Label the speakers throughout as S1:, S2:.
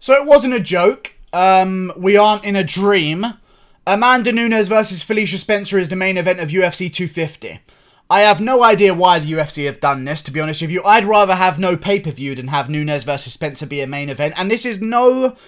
S1: So it wasn't a joke. We aren't in a dream. Amanda Nunes versus Felicia Spencer is the main event of UFC 250. I have no idea why the UFC have done this, to be honest with you. I'd rather have no pay-per-view than have Nunes versus Spencer be a main event. And this is no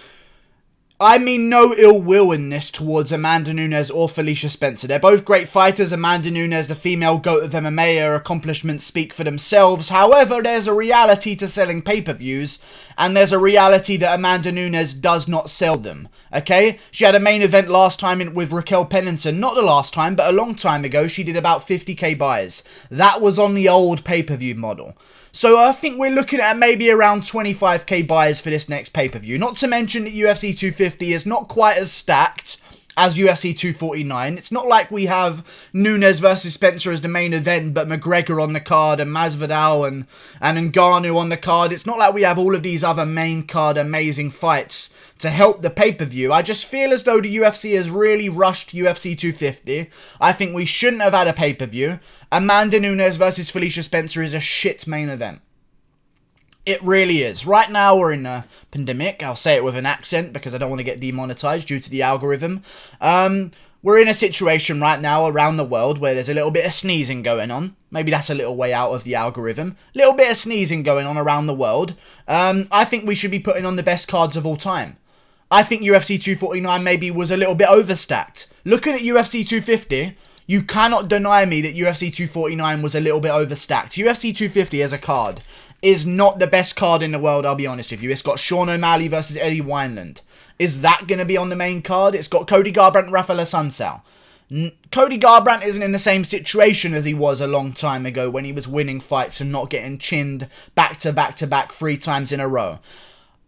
S1: ill will in this towards Amanda Nunes or Felicia Spencer. They're both great fighters. Amanda Nunes, the female GOAT of MMA, her accomplishments speak for themselves. However, there's a reality to selling pay-per-views, and there's a reality that Amanda Nunes does not sell them, okay? She had a main event last time with Raquel Pennington. Not the last time, but a long time ago. She did about 50k buys. That was on the old pay-per-view model. So I think we're looking at maybe around 25k buyers for this next pay-per-view. Not to mention that UFC 250 is not quite as stacked as UFC 249. It's not like we have Nunes versus Spencer as the main event, but McGregor on the card and Masvidal and Ngannou on the card. It's not like we have all of these other main card amazing fights to help the pay-per-view. I just feel as though the UFC has really rushed UFC 250. I think we shouldn't have had a pay-per-view. Amanda Nunes versus Felicia Spencer is a shit main event. It really is. Right now we're in a pandemic. I'll say it with an accent because I don't want to get demonetized due to the algorithm. We're in a situation right now around the world where there's a little bit of sneezing going on. Maybe that's a little way out of the algorithm. Little bit of sneezing going on around the world. I think we should be putting on the best cards of all time. I think UFC 249 maybe was a little bit overstacked. Looking at UFC 250, you cannot deny me that UFC 249 was a little bit overstacked. UFC 250 as a card is not the best card in the world, I'll be honest with you. It's got Sean O'Malley versus Eddie Wineland. Is that going to be on the main card? It's got Cody Garbrandt and Rafael Assunção. Cody Garbrandt isn't in the same situation as he was a long time ago when he was winning fights and not getting chinned back to back to back 3 times in a row.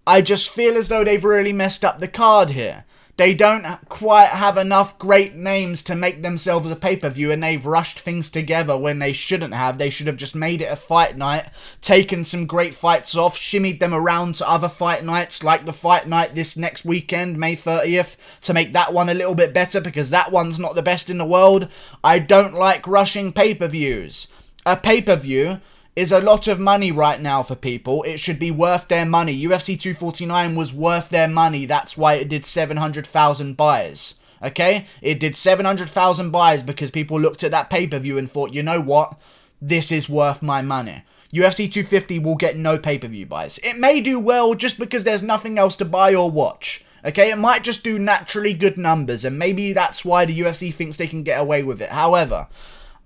S1: I just feel as though they've really messed up the card here. They don't quite have enough great names to make themselves a pay-per-view, and they've rushed things together when they shouldn't have. They should have just made it a fight night, taken some great fights off, shimmied them around to other fight nights, like the fight night this next weekend, May 30th, to make that one a little bit better, because that one's not the best in the world. I don't like rushing pay-per-views. A pay-per-view is a lot of money right now for people. It should be worth their money. UFC 249 was worth their money. That's why it did 700,000 buys. Okay? It did 700,000 buys because people looked at that pay-per-view and thought, you know what? This is worth my money. UFC 250 will get no pay-per-view buys. It may do well just because there's nothing else to buy or watch. Okay? It might just do naturally good numbers, and maybe that's why the UFC thinks they can get away with it. However,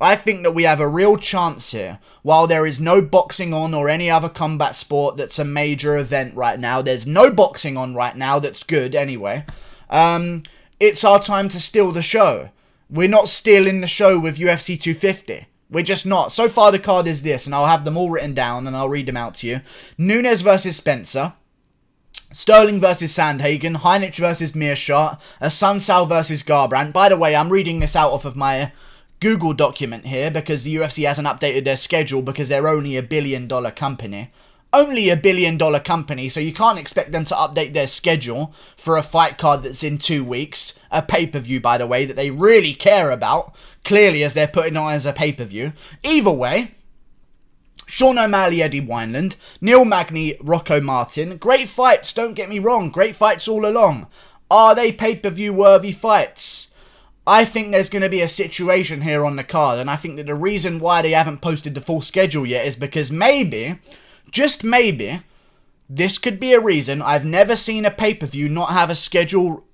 S1: I think that we have a real chance here. While there is no boxing on or any other combat sport that's a major event right now, there's no boxing on right now that's good anyway. It's our time to steal the show. We're not stealing the show with UFC 250. We're just not. So far the card is this, and I'll have them all written down and I'll read them out to you. Nunes versus Spencer. Sterling versus Sandhagen. Heinrich versus Meerschaert. Assunção versus Garbrandt. By the way, I'm reading this out off of my Google document here because the UFC hasn't updated their schedule because they're only $1 billion company. Only $1 billion company, so you can't expect them to update their schedule for a fight card that's in 2 weeks. A pay-per-view, by the way, that they really care about, clearly, as they're putting on as a pay-per-view. Either way, Sean O'Malley, Eddie Wineland, Neil Magny, Rocco Martin. Great fights, don't get me wrong. Great fights all along. Are they pay-per-view worthy fights? I think there's going to be a situation here on the card, and I think that the reason why they haven't posted the full schedule yet is because maybe, just maybe, this could be a reason. I've never seen a pay-per-view not have a schedule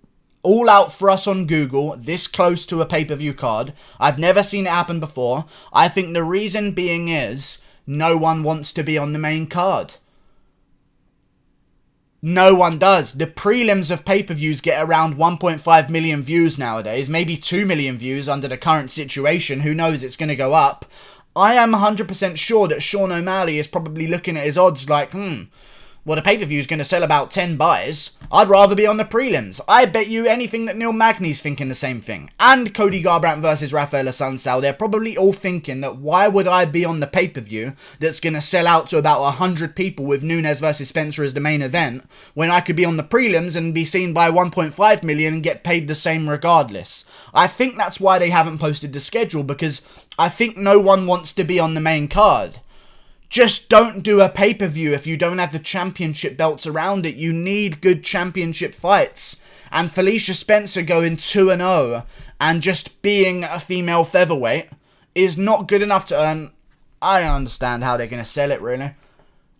S1: all out for us on Google this close to a pay-per-view card. I've never seen it happen before. I think the reason being is no one wants to be on the main card. No one does. The prelims of pay-per-views get around 1.5 million views nowadays. Maybe 2 million views under the current situation. Who knows, it's going to go up. I am 100% sure that Sean O'Malley is probably looking at his odds like, well, the pay-per-view is going to sell about 10 buys. I'd rather be on the prelims. I bet you anything that Neil Magny's thinking the same thing. And Cody Garbrandt versus Rafael Assunção, they're probably all thinking that why would I be on the pay-per-view that's going to sell out to about 100 people with Nunes versus Spencer as the main event, when I could be on the prelims and be seen by 1.5 million and get paid the same regardless. I think that's why they haven't posted the schedule, because I think no one wants to be on the main card. Just don't do a pay-per-view if you don't have the championship belts around it. You need good championship fights. And Felicia Spencer going 2-0 and just being a female featherweight is not good enough to earn. I don't understand how they're going to sell it, really.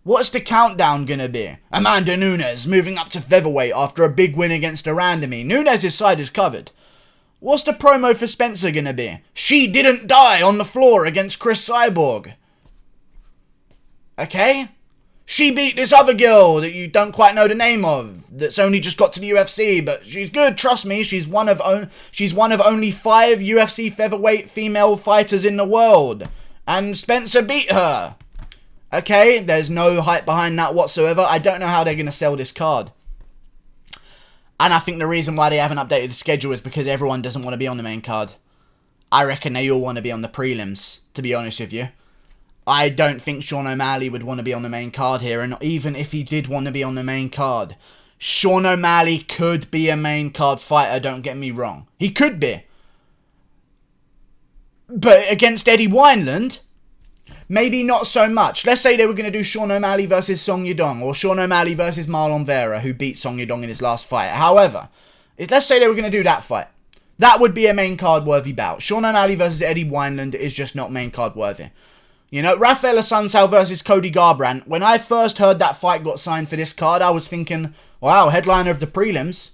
S1: What's the countdown going to be? Amanda Nunes moving up to featherweight after a big win against Arandami. Nunes' side is covered. What's the promo for Spencer going to be? She didn't die on the floor against Chris Cyborg. Okay? She beat this other girl that you don't quite know the name of, that's only just got to the UFC, but she's good, trust me. She's one of only 5 UFC featherweight female fighters in the world. And Spencer beat her. Okay, there's no hype behind that whatsoever. I don't know how they're going to sell this card. And I think the reason why they haven't updated the schedule is because everyone doesn't want to be on the main card. I reckon they all want to be on the prelims, to be honest with you. I don't think Sean O'Malley would want to be on the main card here, and even if he did want to be on the main card, Sean O'Malley could be a main card fighter, don't get me wrong. He could be. But against Eddie Wineland, maybe not so much. Let's say they were going to do Sean O'Malley versus Song Yadong, or Sean O'Malley versus Marlon Vera, who beat Song Yadong in his last fight. However, let's say they were going to do that fight. That would be a main card worthy bout. Sean O'Malley versus Eddie Wineland is just not main card worthy. You know, Rafael Assunção versus Cody Garbrandt. When I first heard that fight got signed for this card, I was thinking, wow, headliner of the prelims.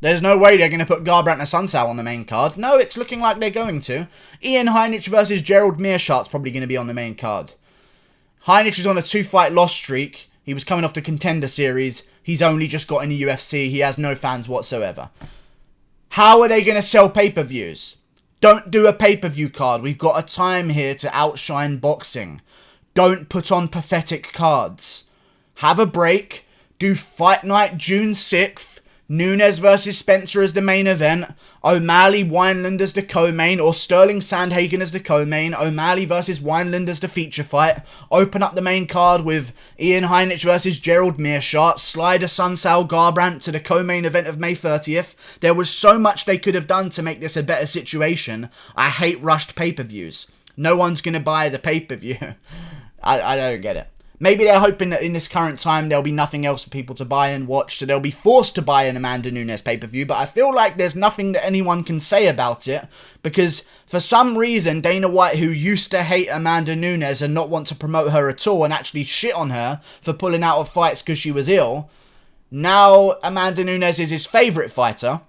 S1: There's no way they're going to put Garbrandt and Assunção on the main card. No, it's looking like they're going to. Ian Heinisch versus Gerald Meerschaert's probably going to be on the main card. Heinisch is on a 2-fight loss streak. He was coming off the Contender Series. He's only just got in the UFC. He has no fans whatsoever. How are they going to sell pay-per-views? Don't do a pay-per-view card. We've got a time here to outshine boxing. Don't put on pathetic cards. Have a break. Do Fight Night June 6th. Nunes versus Spencer as the main event. O'Malley, Wineland as the co-main. Or Sterling Sandhagen as the co-main. O'Malley versus Wineland as the feature fight. Open up the main card with Ian Heinisch versus Gerald Meerschaert. Slide Assunção Garbrandt to the co-main event of May 30th. There was so much they could have done to make this a better situation. I hate rushed pay-per-views. No one's going to buy the pay-per-view. I don't get it. Maybe they're hoping that in this current time there'll be nothing else for people to buy and watch, so they'll be forced to buy an Amanda Nunes pay-per-view, but I feel like there's nothing that anyone can say about it, because for some reason Dana White, who used to hate Amanda Nunes and not want to promote her at all and actually shit on her for pulling out of fights because she was ill, now Amanda Nunes is his favourite fighter.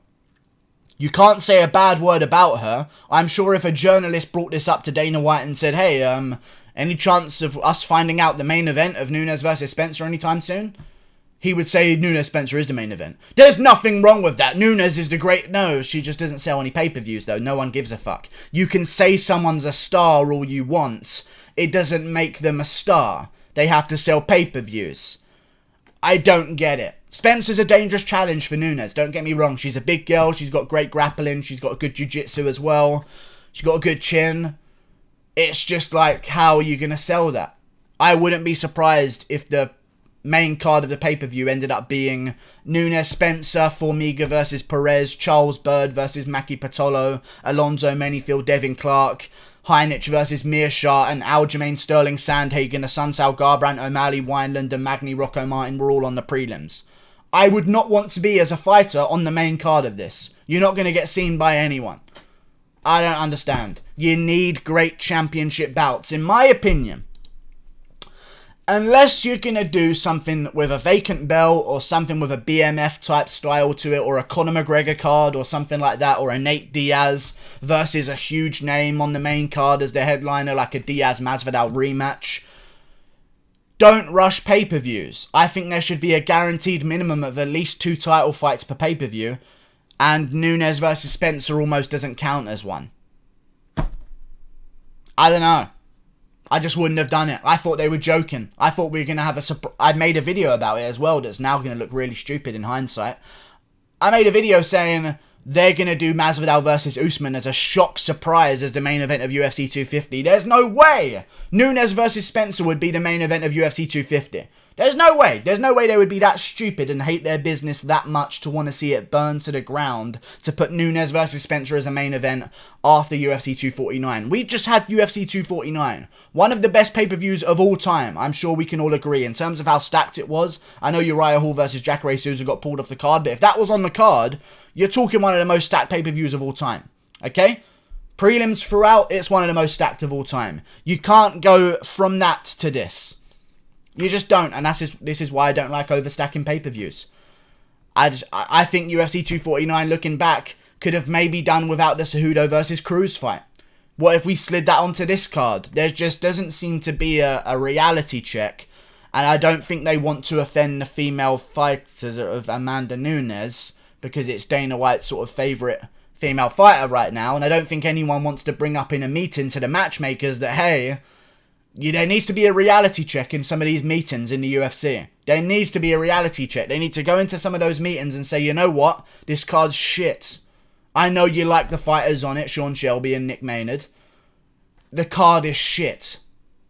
S1: You can't say a bad word about her. I'm sure if a journalist brought this up to Dana White and said, hey, any chance of us finding out the main event of Nunes versus Spencer anytime soon? He would say Nunes Spencer is the main event. There's nothing wrong with that. Nunes is the great... No, she just doesn't sell any pay-per-views, though. No one gives a fuck. You can say someone's a star all you want. It doesn't make them a star. They have to sell pay-per-views. I don't get it. Spencer's a dangerous challenge for Nunes. Don't get me wrong. She's a big girl. She's got great grappling. She's got good jiu-jitsu as well. She's got a good chin. It's just like, how are you going to sell that? I wouldn't be surprised if the main card of the pay-per-view ended up being Nunes Spencer, Formiga versus Perez, Charles Bird versus Maki Patolo, Alonzo Manyfield, Devin Clark, Heinisch versus Meerschaert, and Aljamain Sterling Sandhagen, Assunção Garbrandt, O'Malley, Wineland, and Magny Rocco Martin were all on the prelims. I would not want to be, as a fighter, on the main card of this. You're not going to get seen by anyone. I don't understand. You need great championship bouts, in my opinion. Unless you're going to do something with a vacant belt or something with a BMF type style to it, or a Conor McGregor card or something like that, or a Nate Diaz versus a huge name on the main card as the headliner, like a Diaz-Masvidal rematch. Don't rush pay-per-views. I think there should be a guaranteed minimum of at least 2 title fights per pay-per-view, and Nunes versus Spencer almost doesn't count as one. I don't know. I just wouldn't have done it. I thought they were joking. I thought we were going to have a I made a video about it as well that's now going to look really stupid in hindsight. I made a video saying they're going to do Masvidal versus Usman as a shock surprise as the main event of UFC 250. There's no way Nunes versus Spencer would be the main event of UFC 250. There's no way. There's no way they would be that stupid and hate their business that much to want to see it burn to the ground to put Nunes versus Spencer as a main event after UFC 249. We've just had UFC 249. One of the best pay-per-views of all time. I'm sure we can all agree in terms of how stacked it was. I know Uriah Hall versus Jacare Souza got pulled off the card, but if that was on the card, you're talking one of the most stacked pay-per-views of all time. Okay? Prelims throughout, it's one of the most stacked of all time. You can't go from that to this. You just don't, and this is why I don't like overstacking pay-per-views. I think UFC 249, looking back, could have maybe done without the Cejudo versus Cruz fight. What if we slid that onto this card? There just doesn't seem to be a reality check, and I don't think they want to offend the female fighters of Amanda Nunes, because it's Dana White's sort of favourite female fighter right now, and I don't think anyone wants to bring up in a meeting to the matchmakers that, hey, there needs to be a reality check in some of these meetings in the UFC. There needs to be a reality check. They need to go into some of those meetings and say, you know what? This card's shit. I know you like the fighters on it, Sean Shelby and Nick Maynard. The card is shit.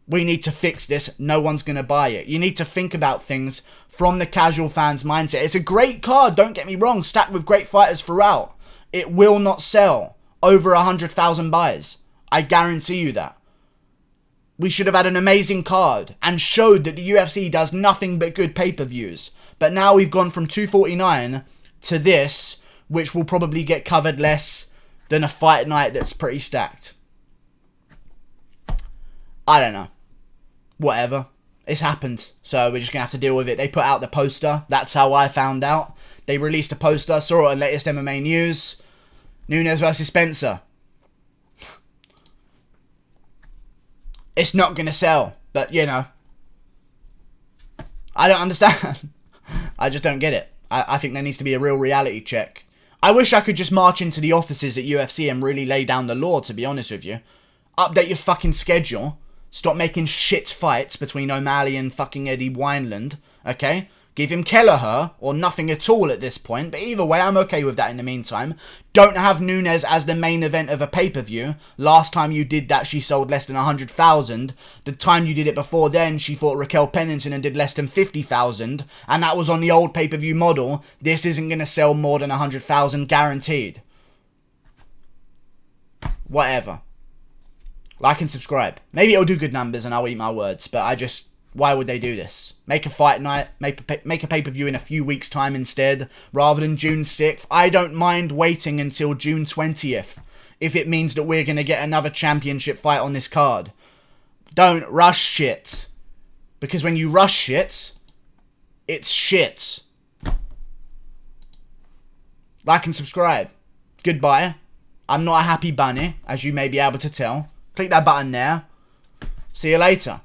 S1: We need to fix this. No one's going to buy it. You need to think about things from the casual fan's mindset. It's a great card, don't get me wrong, stacked with great fighters throughout. It will not sell over 100,000 buys. I guarantee you that. We should have had an amazing card and showed that the UFC does nothing but good pay-per-views. But now we've gone from 249 to this, which will probably get covered less than a fight night that's pretty stacked. I don't know. Whatever. It's happened. So we're just going to have to deal with it. They put out the poster. That's how I found out. They released a poster. Saw it on latest MMA news. Nunes versus Spencer. It's not going to sell, but, you know, I don't understand. I just don't get it. I think there needs to be a real reality check. I wish I could just march into the offices at UFC and really lay down the law, to be honest with you. Update your fucking schedule. Stop making shit fights between O'Malley and fucking Eddie Wineland, okay? Give him Kelleher, or nothing at all at this point, but either way, I'm okay with that in the meantime. Don't have Nunes as the main event of a pay-per-view. Last time you did that, she sold less than 100,000. The time you did it before then, she fought Raquel Pennington and did less than 50,000, and that was on the old pay-per-view model. This isn't going to sell more than 100,000 guaranteed. Whatever. Like and subscribe. Maybe it'll do good numbers and I'll eat my words, but why would they do this? Make a fight night, make a pay-per-view in a few weeks' time instead, rather than June 6th. I don't mind waiting until June 20th, if it means that we're going to get another championship fight on this card. Don't rush shit. Because when you rush shit, it's shit. Like and subscribe. Goodbye. I'm not a happy bunny, as you may be able to tell. Click that button there. See you later.